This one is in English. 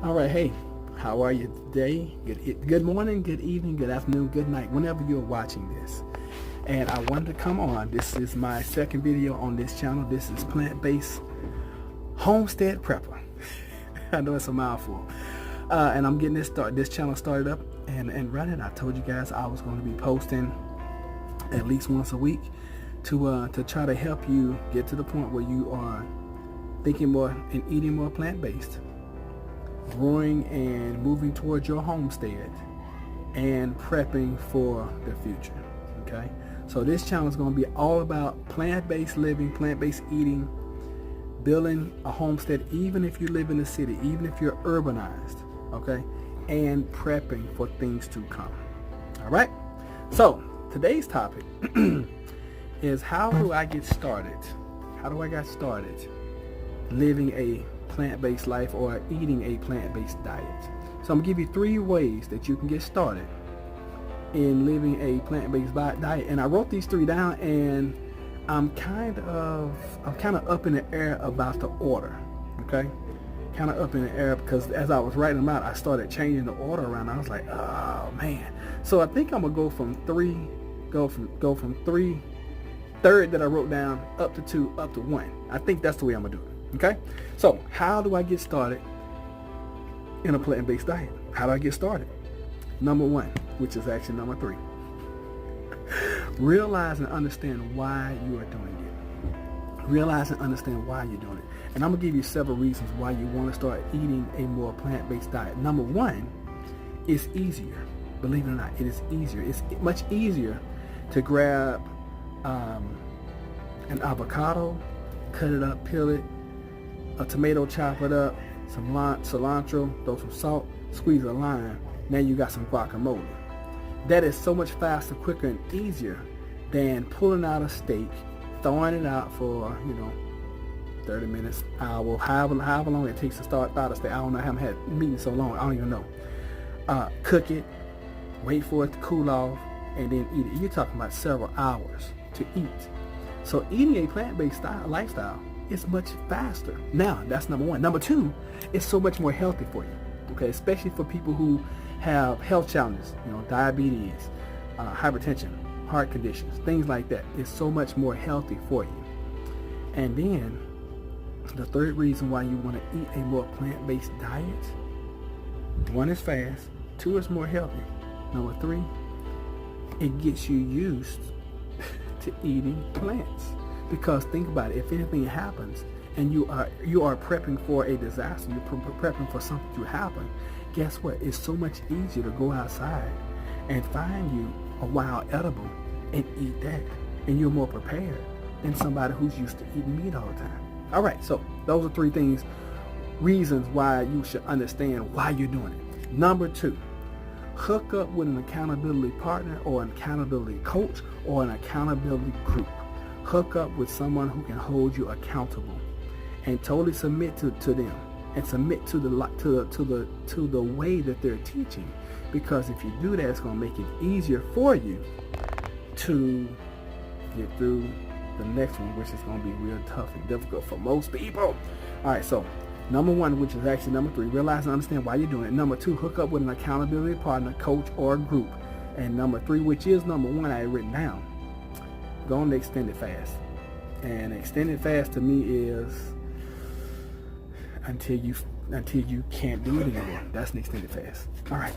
All right, hey, how are you today? Good morning, good evening, good afternoon, good night, whenever you're watching this. And I wanted to come on. This is my second video on this channel. This is plant-based homestead prepper. I know it's a mouthful. And I'm getting this channel started up and running. I told you guys I was going to be posting at least once a week to try to help you get to the point where you are thinking more and eating more plant-based, growing and moving towards your homestead, and prepping for the future. Okay, so this channel is going to be all about plant-based living, plant-based eating, building a homestead, even if you live in the city, even if you're urbanized, okay, and prepping for things to come. All right, so today's topic is how do I get started? How do I get started living a plant-based life or eating a plant-based diet? So I'm gonna give you 3 ways that you can get started in living a plant-based diet, and I wrote these 3 down, and I'm kind of up in the air about the order. Okay, kind of up in the air because as I was writing them out, I started changing the order around. I was like, oh man. So I think I'm gonna go from 3, go from 3 third that I wrote down up to 2, up to 1. I think that's the way I'm gonna do it. Okay, so how do I get started in a plant-based diet? How do I get started? Number 1, which is actually number 3, realize and understand why you are doing it. Realize and understand why you're doing it. And I'm gonna give you several reasons why you want to start eating a more plant-based diet. Number 1, it's easier. Believe it or not, it is easier. It's much easier to grab an avocado, cut it up, peel it, a tomato, chop it up, some cilantro, throw some salt, squeeze a lime. Now you got some guacamole. That is so much faster, quicker, and easier than pulling out a steak, throwing it out for 30 minutes, hour, however long it takes to start out a steak. I don't know. I haven't had meat in so long. I don't even know. Cook it, wait for it to cool off, and then eat it. You're talking about several hours to eat. So eating a plant-based lifestyle is much faster. Now, that's number 1. Number 2, it's so much more healthy for you. Okay, especially for people who have health challenges, diabetes, hypertension, heart conditions, things like that. It's so much more healthy for you. And then the 3rd reason why you want to eat a more plant-based diet: 1 is fast, 2 is more healthy, number 3, it gets you used to eating plants. Because think about it, if anything happens and you are prepping for a disaster, you're prepping for something to happen, guess what? It's so much easier to go outside and find you a wild edible and eat that, and you're more prepared than somebody who's used to eating meat all the time. All right, so those are 3 reasons why you should understand why you're doing it. Number 2, hook up with an accountability partner or an accountability coach or an accountability group. Hook up with someone who can hold you accountable and totally submit to them and submit to the way that they're teaching. Because if you do that, it's going to make it easier for you to get through the next one, which is going to be real tough and difficult for most people. All right, so number 1, which is actually number 3, realize and understand why you're doing it. Number 2, hook up with an accountability partner, coach, or group. And number 3, which is number 1 I had written down, go on the extended fast. And extended fast to me is until you can't do it anymore. That's an extended fast. All right.